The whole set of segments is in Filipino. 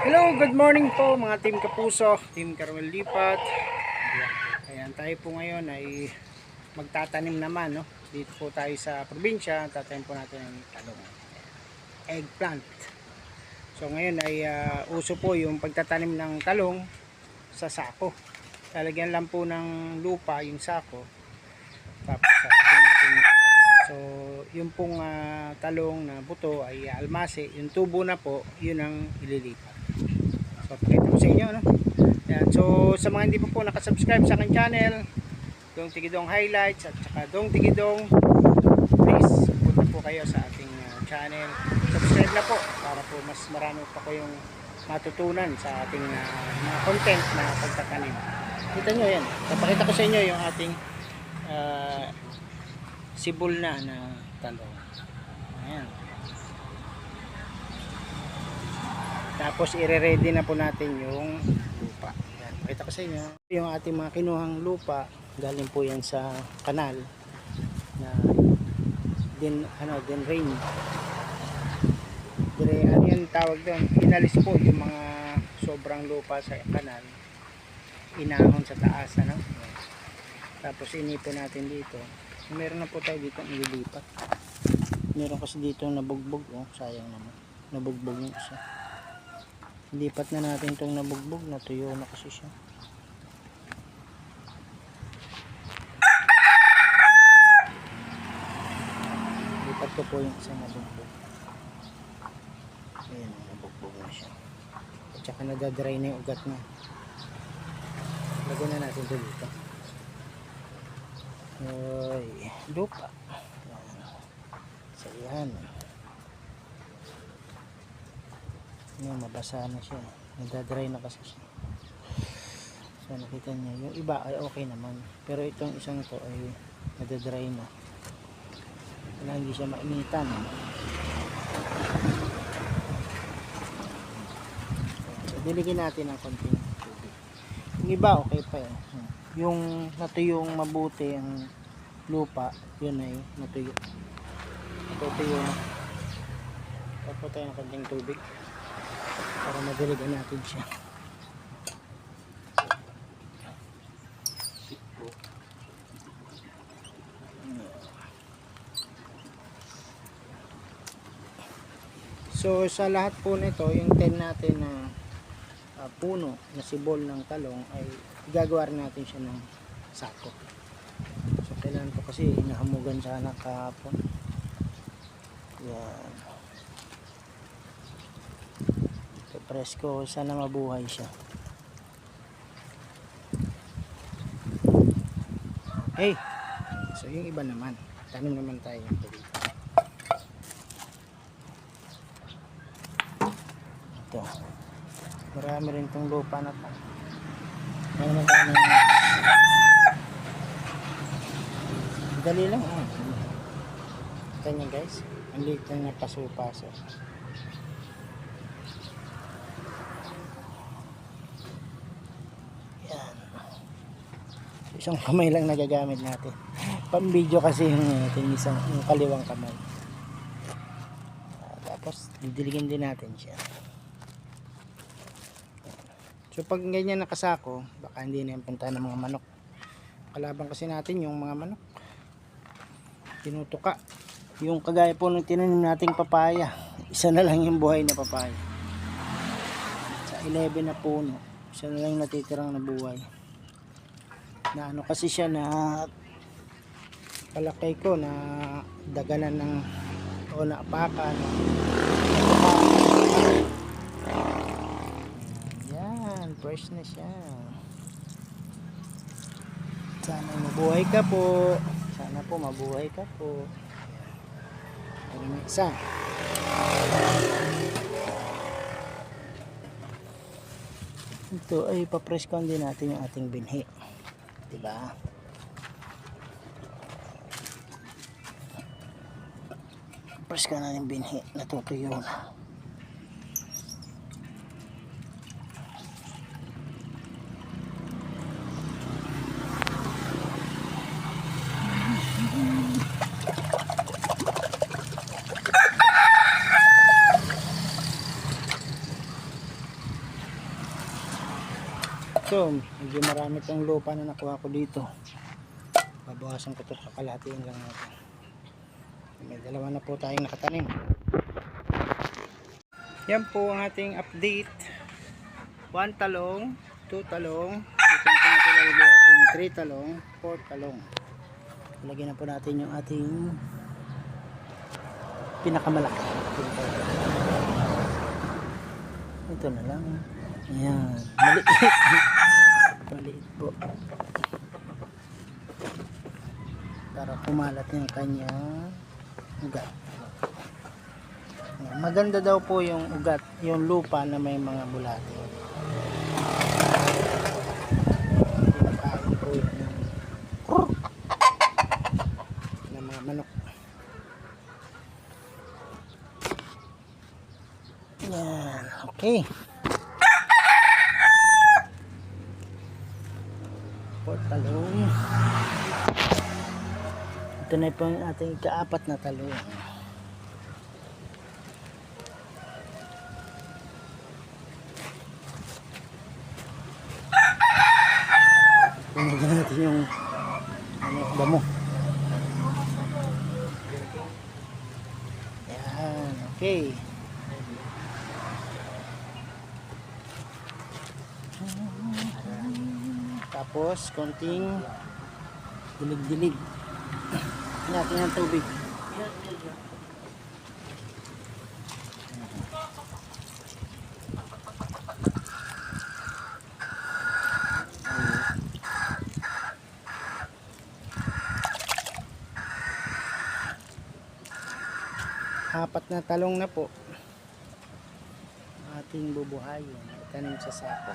Hello, good morning po mga Team Kapuso, Team Carmel Lipat. Ayan, tayo po ngayon ay magtatanim naman, no? Dito po tayo sa probinsya, tatanim po natin ng talong, eggplant. So ngayon ay uso po yung pagtatanim ng talong sa sako. Lalagyan lang po ng lupa yung sako. Tapos lagyan natin yung tatanim. So yung pong talong na buto ay almase, yung tubo na po, yun ang ililipat. So, pakita ko sa inyo, no? Ayan. So, sa mga hindi po nakasubscribe sa aking channel, Dong Tigidong Highlights at saka Dong Tigidong, please, punta po kayo sa ating channel. Subscribe na po para po mas marami pa kayong matutunan sa ating mga content na pagtatanim. Kita nyo yan. Papakita ko sa inyo yung ating sibol na talong. Ayan. Tapos i-ready na po natin yung lupa. Yan, pakita ko sa inyo. Yung ating mga kinuhang lupa, galing po yan sa kanal na din rain. Ano yan tawag doon? Inalis po yung mga sobrang lupa sa kanal. Inahon sa taas, ano? Tapos inipin natin dito. Meron na po tayo dito nililipat. Meron kasi dito nabugbog, oh, sayang naman. Nabugbog yung isa. Lipat na natin itong nabugbog, natuyo na kasi siya. Lipat ko po yung isang nabugbog. Ayan, nabugbog na siya. At saka nadadry na yung ugat niya. Lagyan na natin ito dito. Ay, lupa. So yan. Yung mabasa na siya, nadadry na kasi siya. So nakita niya, yung iba ay okay naman, pero itong isang to ay nadadry na, wala, hindi siya mainitan. So diligin natin ng konting tubig. Yung iba okay pa eh. Yung natuyong mabuti ang lupa, yun ay natuyo na. Tapos tayo ng konting tubig para madiligan natin siya. So sa lahat po nito, yung 10 natin na puno na sibol ng talong ay gagawa natin siya ng sako. So kailangan ko kasi inahamugan sana kahapon. Yan. Presko, sana mabuhay siya. Hey, so yung iba naman, tanim naman tayo dito. Ito, marami rin itong lupa na ito. Mayroon tayo ng dali lang, kanya guys, ang liit lang na paso-paso. Isang kamay lang nagagamit natin. Pang-video kasi yung kaliwang kamay. Tapos didiligin din natin siya. So pag ganyan nakasako, baka hindi na yung punta ng mga manok. Kalaban kasi natin yung mga manok. Tinutuka. Yung kagaya po ng tinanim nating papaya. Isa na lang yung buhay na papaya. Sa 11 na puno, isa na lang yung natitirang na buhay. Na ano kasi siya na palakay ko na daganan ng o naapakan. Yan, fresh na siya. Sana mabuhay ka po. Sana po mabuhay ka po. Ano na isa. Ito ay papreskon din natin yung ating binhi. Diba? Press ka na yung binhi, natutuyo na. So, medyo marami tong lupa na nakuha ko dito. Babawasan ko ito, kakalatiin lang natin. May dalawa na po tayong nakatanim. Yan po ang ating update. 1 talong, 2 talong, dito na po natin lalagay ating 3 talong, 4 talong. Lagyan na po natin yung ating pinakamalaki. Ito na lang. Ayan, maliit. Maliit po. Para kumalat yung kanyang ugat. Maganda daw po yung ugat, yung lupa na may mga bulate. Pinakain po yun ng mga manok. Yan, okay. Talong. Ito na po ang ating ikaapat na talong. Pinagyan natin yung damo. Yan, okay. Tapos konting dilig-dilig natin ang tubig. Apat na talong na po ating bubuhayin, itanim sa sako.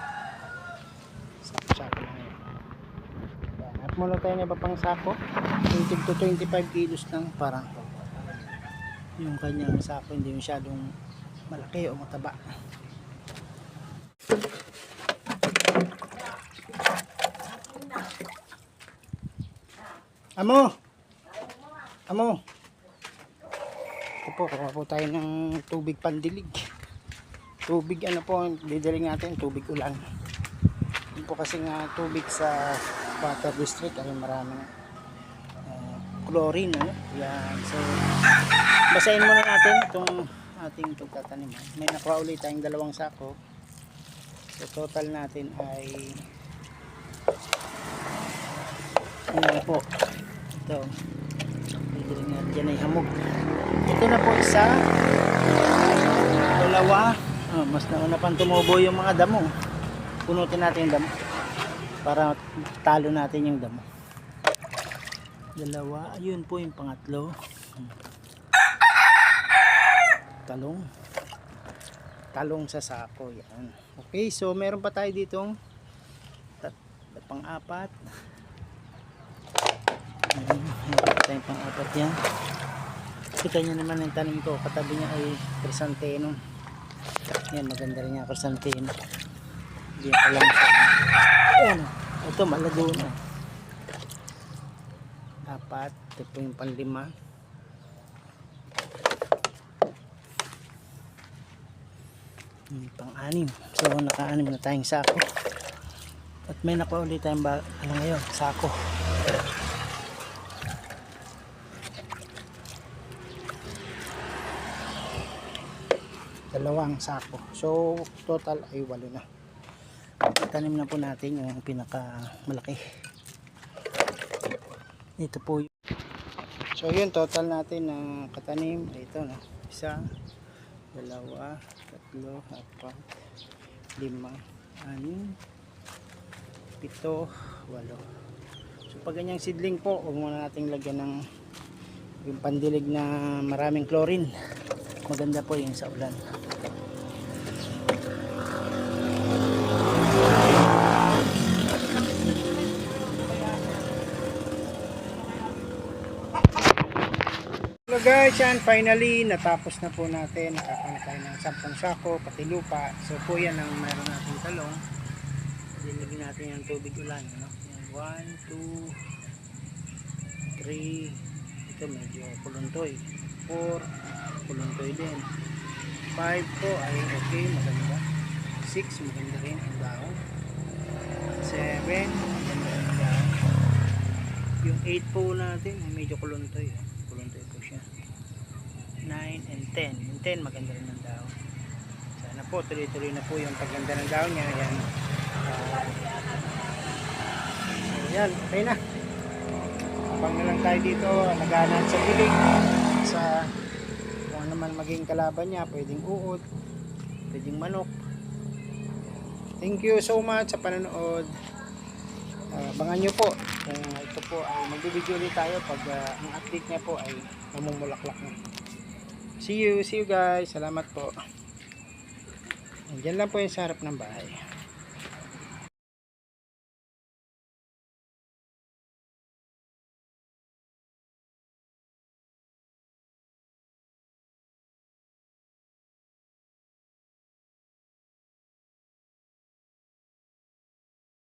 Sako-sako na yun. At muna tayo na iba pang sako, 20 to 25 kilos lang, para yung kanyang sako hindi masyadong malaki o mataba. Amo! Amo! Ito po, kuha po tayo ng tubig pandilig. Tubig ano po, didilig natin, tubig ulan. Yun po kasi nga tubig sa water district ay maraming chlorine, ano? Yan. So basahin muna natin itong ating pagtataniman. May nakuha ulit tayong 2 sako. So total natin ay ano po, ito didilig natin, dyan ay hamog. Ito na po isa, 2, mas nauna pang tumubo yung mga damo. Punutin natin yung damo para talo natin yung damo. 2, ayun po yung pangatlo. Talong sa sako, yan. Okay, so meron pa tayo ditong pang-4. Meron pa tayong pang-4 yan. Kita nyo naman yung tanim ko, katabi niya ay chrysanthemum. Yan, maganda rin yung chrysanthemum. Hindi pa lang siya. Ayan, ito malado na. 4, ito po yung pang-5. Pang-6. So naka-6 na tayong sako. At may nakuha ulit tayong ngayon, sako. Dalawang sako. So total ay 8 na. Tanim na po natin yung pinaka malaki. Ito po. So yun, total natin ng katanim ay ito na. 1, 2, 3, 4, 5, 6, 6, 7, 8. So pag ganyang seedling po, huwag muna natin lagyan ng yung pandilig na maraming chlorine. Maganda po yung sa ulan. So guys, yan, finally natapos na po natin. Nakakana tayo ng 10 sako pati lupa. So po yan ang meron natin talong. Dinigin natin yung tubig ulan, no? Yan, 1, 2, 3. Ito medyo kuluntoy. 4, kuluntoy din. 5 po ay okay, maganda. 6, maganda rin ang dahon. 7. Maganda rin daw. Yung 8 po natin ay medyo kuluntoy. Kuluntoy po siya. 9 and 10. Yung 10 maganda rin ng daw. Sana po tuloy-tuloy na po yung pagganda ng daw niya. Ayan. Ayan, okay na. Abang na lang tayo dito. Naganan sa bilig. Sa kung ano man maging kalaban niya. Pwedeng uod. Pwedeng manok. Thank you so much sa panonood. Abangan nyo po kung ito po ay magbibideo ulit tayo pag ang update niya po ay mamumulaklak na. See you guys. Salamat po. Diyan lang po yung sa harap ng bahay.